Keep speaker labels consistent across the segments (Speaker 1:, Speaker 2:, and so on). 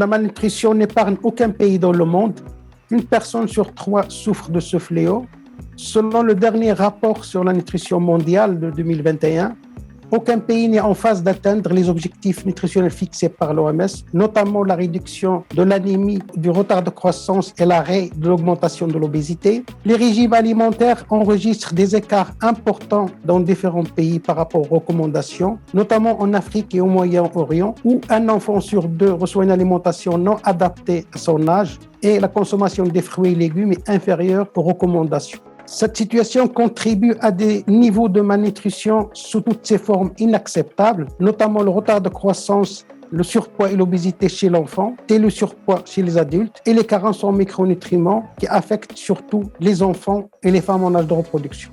Speaker 1: la malnutrition n'épargne aucun pays dans le monde. Une personne sur 3 souffre de ce fléau. Selon le dernier rapport sur la nutrition mondiale de 2021, aucun pays n'est en phase d'atteindre les objectifs nutritionnels fixés par l'OMS, notamment la réduction de l'anémie, du retard de croissance et l'arrêt de l'augmentation de l'obésité. Les régimes alimentaires enregistrent des écarts importants dans différents pays par rapport aux recommandations, notamment en Afrique et au Moyen-Orient, où un enfant sur 2 reçoit une alimentation non adaptée à son âge et la consommation des fruits et légumes est inférieure aux recommandations. Cette situation contribue à des niveaux de malnutrition sous toutes ses formes inacceptables, notamment le retard de croissance, le surpoids et l'obésité chez l'enfant et le surpoids chez les adultes et les carences en micronutriments qui affectent surtout les enfants et les femmes en âge de reproduction.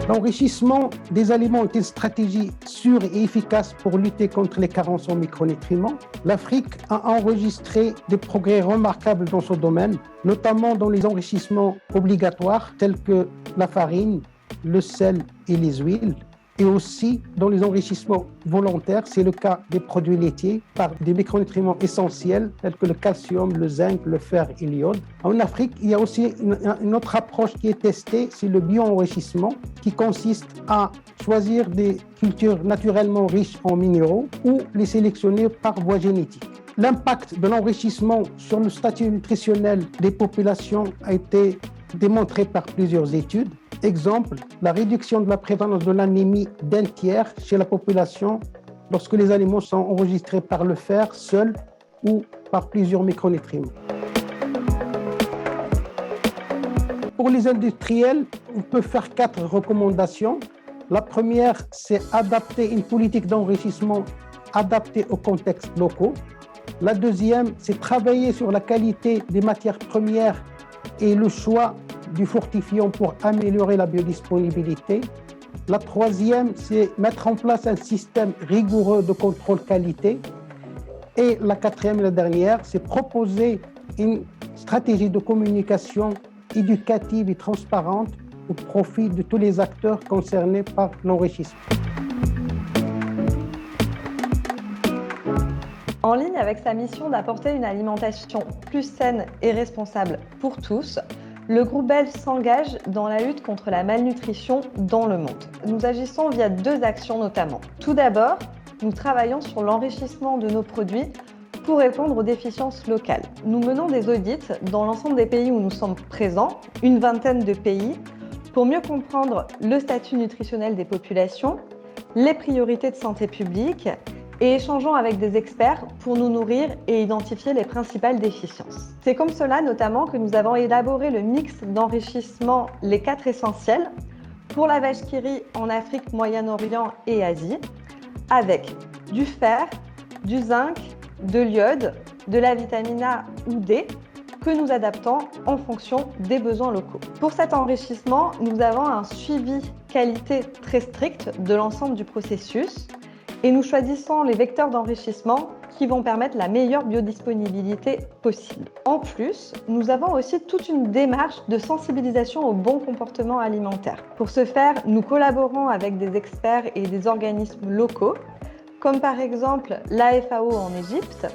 Speaker 1: L'enrichissement des aliments est une stratégie sûre et efficace pour lutter contre les carences en micronutriments. L'Afrique a enregistré des progrès remarquables dans ce domaine, notamment dans les enrichissements obligatoires tels que la farine, le sel et les huiles, et aussi dans les enrichissements volontaires, c'est le cas des produits laitiers, par des micronutriments essentiels tels que le calcium, le zinc, le fer et l'iode. En Afrique, il y a aussi une autre approche qui est testée, c'est le bio-enrichissement, qui consiste à choisir des cultures naturellement riches en minéraux ou les sélectionner par voie génétique. L'impact de l'enrichissement sur le statut nutritionnel des populations a été démontré par plusieurs études. Exemple, la réduction de la prévalence de l'anémie d'1 tiers chez la population lorsque les aliments sont enregistrés par le fer seul ou par plusieurs micronutriments. Pour les industriels, on peut faire 4 recommandations. La première, c'est adapter une politique d'enrichissement adaptée aux contextes locaux. La deuxième, c'est travailler sur la qualité des matières premières et le choix du fortifiant pour améliorer la biodisponibilité. La troisième, c'est mettre en place un système rigoureux de contrôle qualité. Et la quatrième et la dernière, c'est proposer une stratégie de communication éducative et transparente au profit de tous les acteurs concernés par l'enrichissement.
Speaker 2: En ligne avec sa mission d'apporter une alimentation plus saine et responsable pour tous, le groupe belge s'engage dans la lutte contre la malnutrition dans le monde. Nous agissons via 2 actions notamment. Tout d'abord, nous travaillons sur l'enrichissement de nos produits pour répondre aux déficiences locales. Nous menons des audits dans l'ensemble des pays où nous sommes présents, une vingtaine de pays, pour mieux comprendre le statut nutritionnel des populations, les priorités de santé publique et échangeons avec des experts pour nous nourrir et identifier les principales déficiences. C'est comme cela notamment que nous avons élaboré le mix d'enrichissement Les 4 essentiels pour la vache qui rit en Afrique, Moyen-Orient et Asie, avec du fer, du zinc, de l'iode, de la vitamine A ou D, que nous adaptons en fonction des besoins locaux. Pour cet enrichissement, nous avons un suivi qualité très strict de l'ensemble du processus et nous choisissons les vecteurs d'enrichissement qui vont permettre la meilleure biodisponibilité possible. En plus, nous avons aussi toute une démarche de sensibilisation au bon comportement alimentaire. Pour ce faire, nous collaborons avec des experts et des organismes locaux, comme par exemple la FAO en Égypte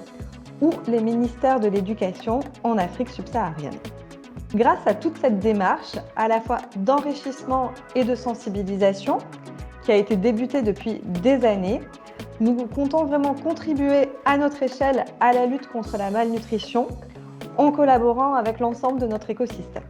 Speaker 2: ou les ministères de l'Éducation en Afrique subsaharienne. Grâce à toute cette démarche, à la fois d'enrichissement et de sensibilisation, qui a été débutée depuis des années, nous comptons vraiment contribuer à notre échelle à la lutte contre la malnutrition en collaborant avec l'ensemble de notre écosystème.